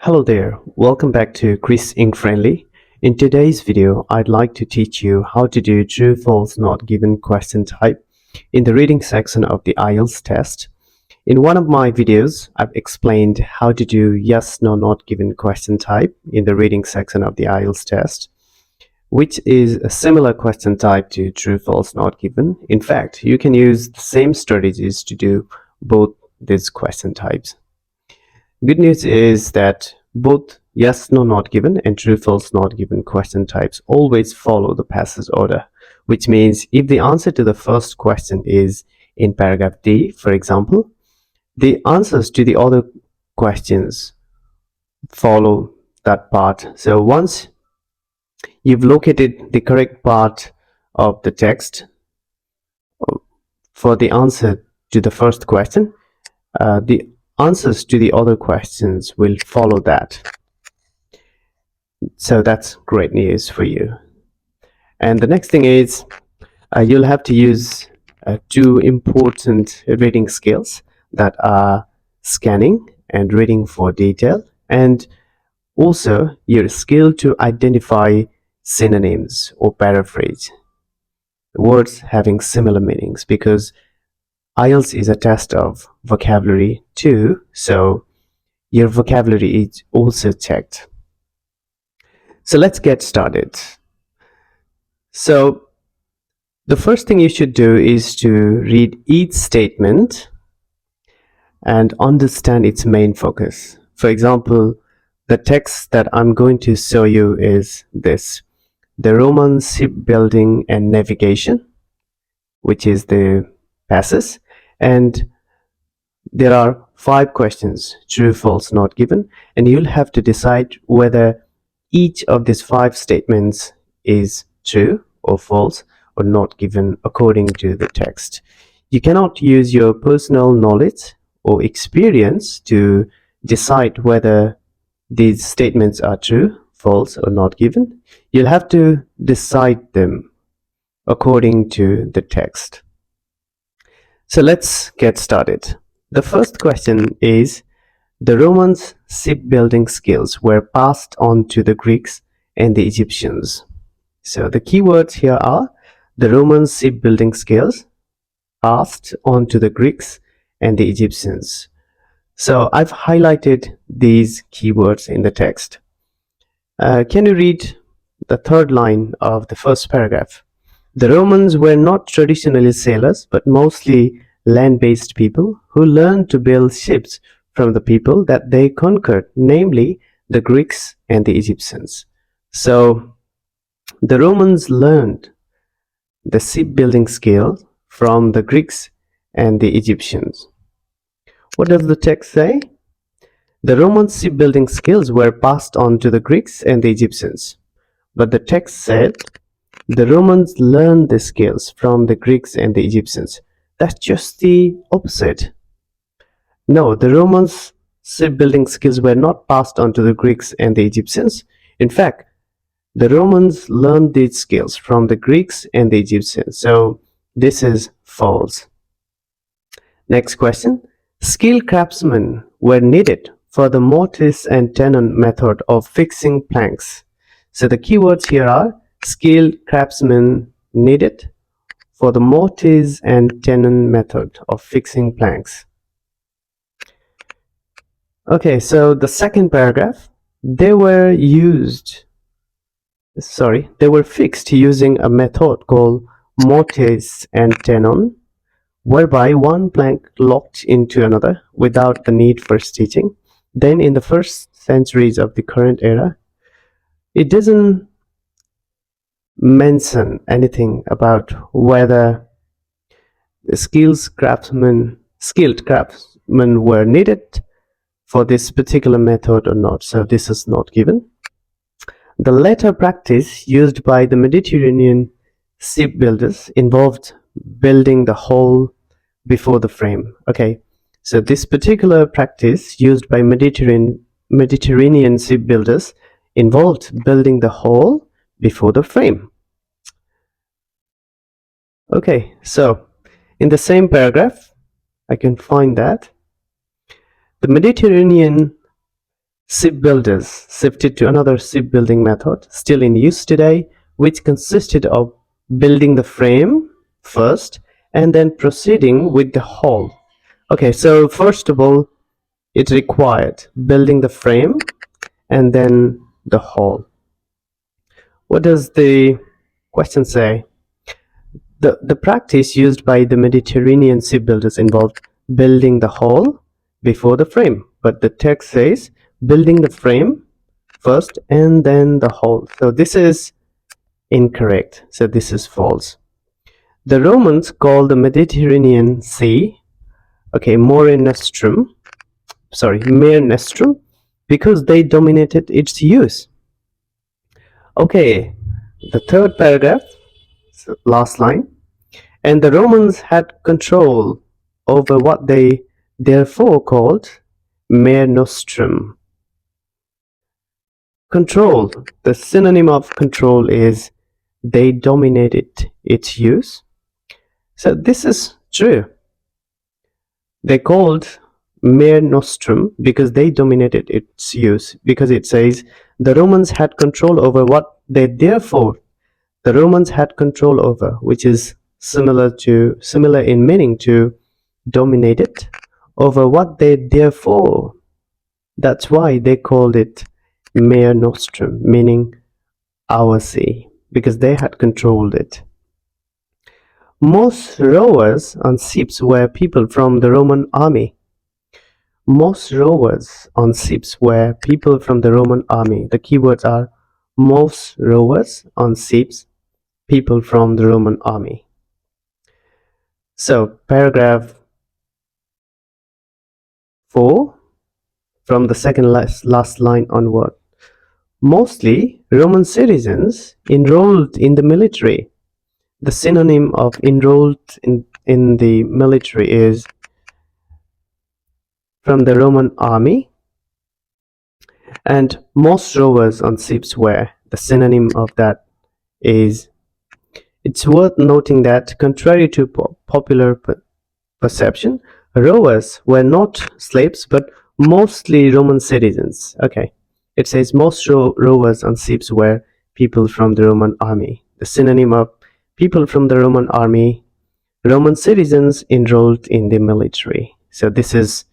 Hello there, welcome back to Chris Ink Friendly. In today's video, I'd like to teach you how to do true, false, not given question type in the reading section of the Ielts test. In one of my videos, I've explained how to do yes, no, not given question type in the reading section of the Ielts test, which is a similar question type to true, false, not given. In fact, you can use the same strategies to do both these question types. Good news is that both yes, no, not given and true, false, not given question types always follow the passage order, which means if the answer to the first question is in paragraph D, for example, the answers to the other questions follow that part. So once you've located the correct part of the text for the answer to the first question, the answers to the other questions will follow that. So that's great news for you. And the next thing is you'll have to use two important reading skills that are scanning and reading for detail, and also your skill to identify synonyms or paraphrase words having similar meanings, because IELTS is a test of vocabulary too, so your vocabulary is also checked. So let's get started. So the first thing you should do is to read each statement and understand its main focus. For example, the text that I'm going to show you is this: the Roman shipbuilding and navigation, which is the passage, and there are 5 questions, true, false, not given, and you'll have to decide whether each of these 5 statements is true or false or not given according to the text. You cannot use your personal knowledge or experience to decide whether these statements are true, false, or not given. You'll have to decide them according to the text. So let's get started. The first question is: the Romans' shipbuilding skills were passed on to the Greeks and the Egyptians. So the keywords here are: the Romans' shipbuilding skills passed on to the Greeks and the Egyptians. So I've highlighted these keywords in the text. Can you read the third line of the first paragraph? The Romans were not traditionally sailors, but mostly land-based people who learned to build ships from the people that they conquered, namely the Greeks and the Egyptians. So the Romans learned the shipbuilding skill from the Greeks and the Egyptians. What does the text say? The Roman shipbuilding skills were passed on to the Greeks and the Egyptians. But the text said the Romans learned the skills from the Greeks and the Egyptians. That's just the opposite. No, the Romans' shipbuilding skills were not passed on to the Greeks and the Egyptians. In fact, the Romans learned these skills from the Greeks and the Egyptians. So this is false. Next question. Skilled craftsmen were needed for the mortise and tenon method of fixing planks. So the keywords here are: skilled craftsmen needed for the mortise and tenon method of fixing planks. Okay, so the second paragraph, they were fixed using a method called mortise and tenon, whereby one plank locked into another without the need for stitching. Then in the first centuries of the current era, it doesn't mention anything about whether the skilled craftsmen were needed for this particular method or not. So this is not given. The latter practice used by the Mediterranean shipbuilders involved building the hull before the frame. Okay, so this particular practice used by Mediterranean shipbuilders involved building the hull before the frame. Okay, so in the same paragraph, I can find that the Mediterranean shipbuilders shifted to another shipbuilding method still in use today, which consisted of building the frame first and then proceeding with the hull. Okay, so first of all, it required building the frame and then the hull. What does the question say? The practice used by the Mediterranean shipbuilders involved building the hull before the frame, but the text says building the frame first and then the hull. So this is incorrect. So this is false. The Romans called the Mediterranean Sea, okay, Mare Nostrum, because they dominated its use. Okay, the third paragraph, so last line. And the Romans had control over what they therefore called Mare Nostrum. Control, the synonym of control is they dominated its use. So this is true. They called Mare Nostrum because they dominated its use, because it says the Romans had control over what they therefore, the Romans had control over, which is similar in meaning to dominated over what they therefore. That's why they called it Mare Nostrum, meaning our sea, because they had controlled it. Most rowers on ships were people from the Roman army. Most rowers on ships were people from the Roman army. The keywords are most rowers on ships, people from the Roman army. So, paragraph 4, from the second last line onward. Mostly Roman citizens enrolled in the military. The synonym of enrolled in the military is from the Roman army, and most rowers on ships were. The synonym of that is. It's worth noting that, contrary to popular perception, rowers were not slaves but mostly Roman citizens. Okay, it says most rowers on ships were people from the Roman army. The synonym of people from the Roman army, Roman citizens enrolled in the military. So this is